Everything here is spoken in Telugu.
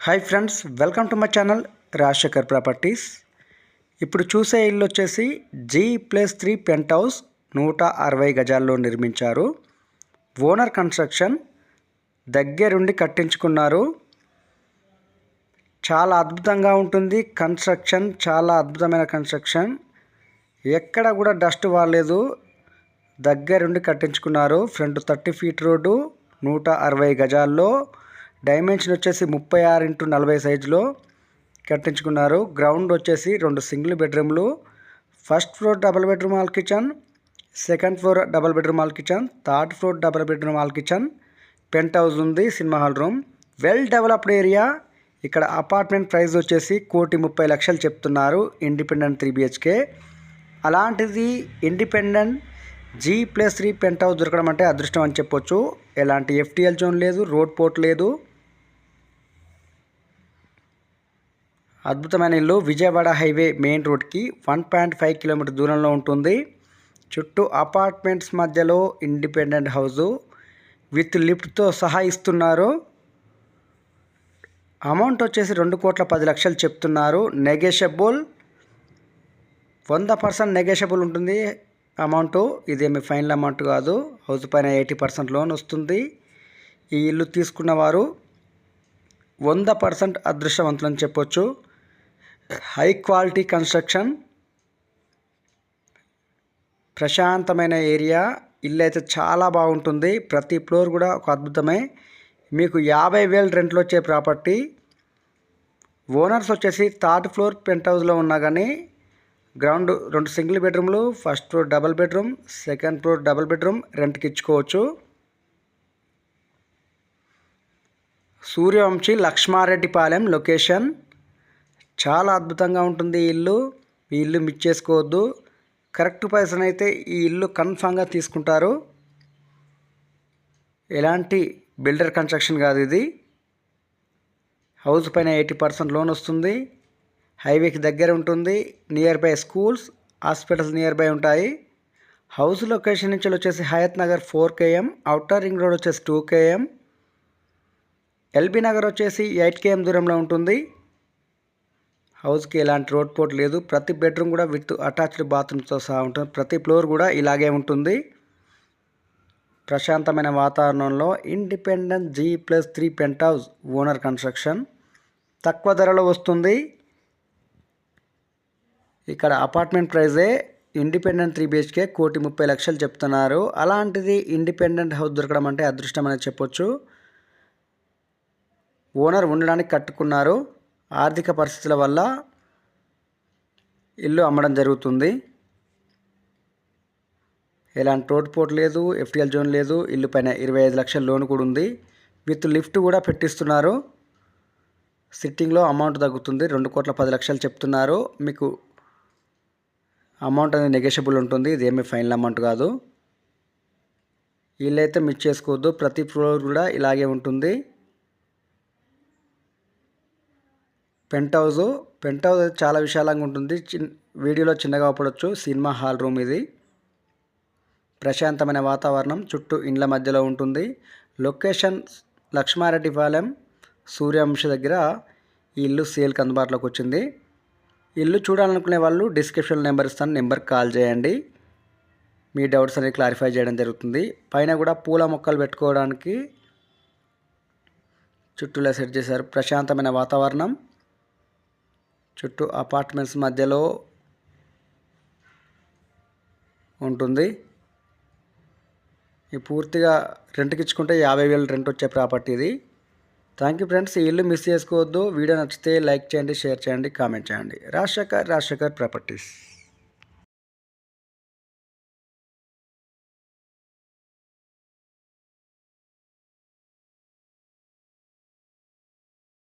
Hi friends, welcome to my channel Rajasekhar properties. ఇప్పుడు చూసే ఇల్లు వచ్చేసి G+3 పెంట్ హౌస్ 160 గజాల్లో నిర్మించారు. ఓనర్ కన్స్ట్రక్షన్ దగ్గరుండి కట్టించుకున్నారు. చాలా అద్భుతంగా ఉంటుంది కన్స్ట్రక్షన్, చాలా అద్భుతమైన కన్స్ట్రక్షన్. ఎక్కడ కూడా డస్ట్ వాలేదు, దగ్గరుండి కట్టించుకున్నారు. ఫ్రంట్ 30 ఫీట్ రోడ్డు, 160 గజాల్లో, డైమెన్షన్ వచ్చేసి 36x40 సైజులో కట్టించుకున్నారు. గ్రౌండ్ వచ్చేసి 2 సింగిల్ బెడ్రూమ్లు, first floor double bedroom hall kitchen, second floor double bedroom hall kitchen, third floor double bedroom hall kitchen, penthouse ఉంది, cinema hall room, well developed area. ఇక్కడ అపార్ట్మెంట్ ప్రైస్ వచ్చేసి 1,30,00,000 చెప్తున్నారు. Independent 3 BHK. అలాంటిది ఇండిపెండెంట్ G+3 పెంట్ హౌస్ దొరకడం అంటే అదృష్టం అని చెప్పొచ్చు. ఎలాంటి FTL జోన్ లేదు, రోడ్ పోర్ట్ లేదు. అద్భుతమైన ఇల్లు విజయవాడ హైవే మెయిన్ రోడ్కి 1.5 కిలోమీటర్ దూరంలో ఉంటుంది. చుట్టూ అపార్ట్మెంట్స్ మధ్యలో ఇండిపెండెంట్ హౌజు విత్ లిఫ్ట్తో సహా ఇస్తున్నారు. అమౌంట్ వచ్చేసి 2,10,00,000 చెప్తున్నారు. నెగోషియబుల్, 100% నెగోషియబుల్ ఉంటుంది అమౌంట్. ఇదేమి ఫైనల్ అమౌంట్ కాదు. హౌస్ పైన 80% లోన్ వస్తుంది. ఈ ఇల్లు తీసుకున్న వారు 100% అదృష్టవంతులని చెప్పొచ్చు. హై క్వాలిటీ కన్స్ట్రక్షన్, ప్రశాంతమైన ఏరియా. ఇల్లు అయితే చాలా బాగుంటుంది. ప్రతి ఫ్లోర్ కూడా ఒక అద్భుతమే. మీకు 50,000 రెంట్లో వచ్చే ప్రాపర్టీ. ఓనర్స్ వచ్చేసి థర్డ్ ఫ్లోర్ పెంట్ హౌస్లో ఉన్నా కానీ గ్రౌండ్ 2 సింగిల్ బెడ్రూమ్లు, first floor double bedroom, second floor double bedroom రెంట్కి ఇచ్చుకోవచ్చు. సూర్యవంశీ లక్ష్మారెడ్డిపాలెం లొకేషన్. చాలా అద్భుతంగా ఉంటుంది ఈ ఇల్లు. ఈ ఇల్లు మిస్ చేసుకోవద్దు. కరెక్ట్ పర్సన్ అయితే ఈ ఇల్లు కన్ఫామ్గా తీసుకుంటారు. ఎలాంటి బిల్డర్ కన్స్ట్రక్షన్ కాదు ఇది. హౌస్ పైన 80% లోన్ వస్తుంది. హైవేకి దగ్గర ఉంటుంది. Nearby schools, hospitals nearby ఉంటాయి. హౌస్ లొకేషన్ నుంచి వచ్చేసి Hayath Nagar 4 km, outer ring road వచ్చేసి 2 km, ఎల్బీ నగర్ వచ్చేసి 8 km దూరంలో ఉంటుంది. హౌస్కి ఎలాంటి రోడ్ పోర్ట్ లేదు. ప్రతి బెడ్రూమ్ కూడా విత్ అటాచ్డ్ బాత్రూమ్తో సహా ఉంటుంది. ప్రతి ఫ్లోర్ కూడా ఇలాగే ఉంటుంది. ప్రశాంతమైన వాతావరణంలో independent G+3 penthouse owner construction తక్కువ ధరలో వస్తుంది. ఇక్కడ అపార్ట్మెంట్ ప్రైజే ఇండిపెండెంట్ 3 BHK 1,30,00,000 చెప్తున్నారు. అలాంటిది ఇండిపెండెంట్ హౌస్ దొరకడం అంటే అదృష్టం అని చెప్పొచ్చు. ఓనర్ ఉండడానికి కట్టుకున్నారు. ఆర్థిక పరిస్థితుల వల్ల ఇల్లు అమ్మడం జరుగుతుంది. ఎలాంటి రోడ్ పోర్ట్ లేదు, FTL జోన్ లేదు. ఇల్లు పైన 25,00,000 లోన్ కూడా ఉంది. విత్ లిఫ్ట్ కూడా పెట్టిస్తున్నారు. సిట్టింగ్లో అమౌంట్ తగ్గుతుంది. 2,10,00,000 చెప్తున్నారు. మీకు అమౌంట్ అనేది నెగోషియబుల్ ఉంటుంది. ఇదేమీ ఫైనల్ అమౌంట్ కాదు. ఇల్లు అయితే మిస్ చేసుకోవద్దు. ప్రతి ఫ్లోర్ కూడా ఇలాగే ఉంటుంది. పెంట్ హౌస్ చాలా విశాలంగా ఉంటుంది. వీడియోలో చిన్నగా పడవచ్చు. సినిమా హాల్ రూమ్ ఇది. ప్రశాంతమైన వాతావరణం చుట్టూ ఇండ్ల మధ్యలో ఉంటుంది. లొకేషన్ లక్ష్మారెడ్డిపాలెం సూర్యవంశి దగ్గర ఈ ఇల్లు సేల్కి అందుబాటులోకి వచ్చింది. ఇల్లు చూడాలనుకునే వాళ్ళు డిస్క్రిప్షన్లో నెంబర్ ఇస్తాను, నెంబర్కి కాల్ చేయండి. మీ డౌట్స్ అనేవి క్లారిఫై చేయడం జరుగుతుంది. పైన కూడా పూల మొక్కలు పెట్టుకోవడానికి చుట్టూలా సెట్ చేశారు. ప్రశాంతమైన వాతావరణం చుట్టూ అపార్ట్మెంట్స్ మధ్యలో ఉంటుంది. ఈ పూర్తిగా రెంట్కి ఇచ్చుకుంటే 50,000 రెంట్ వచ్చే ప్రాపర్టీ ఇది. Thank you friends. ఈ ఇల్లు మిస్ చేసుకోవద్దు. వీడియో నచ్చితే లైక్ చేయండి, షేర్ చేయండి, కామెంట్ చేయండి. రాజశేఖర్ ప్రాపర్టీస్.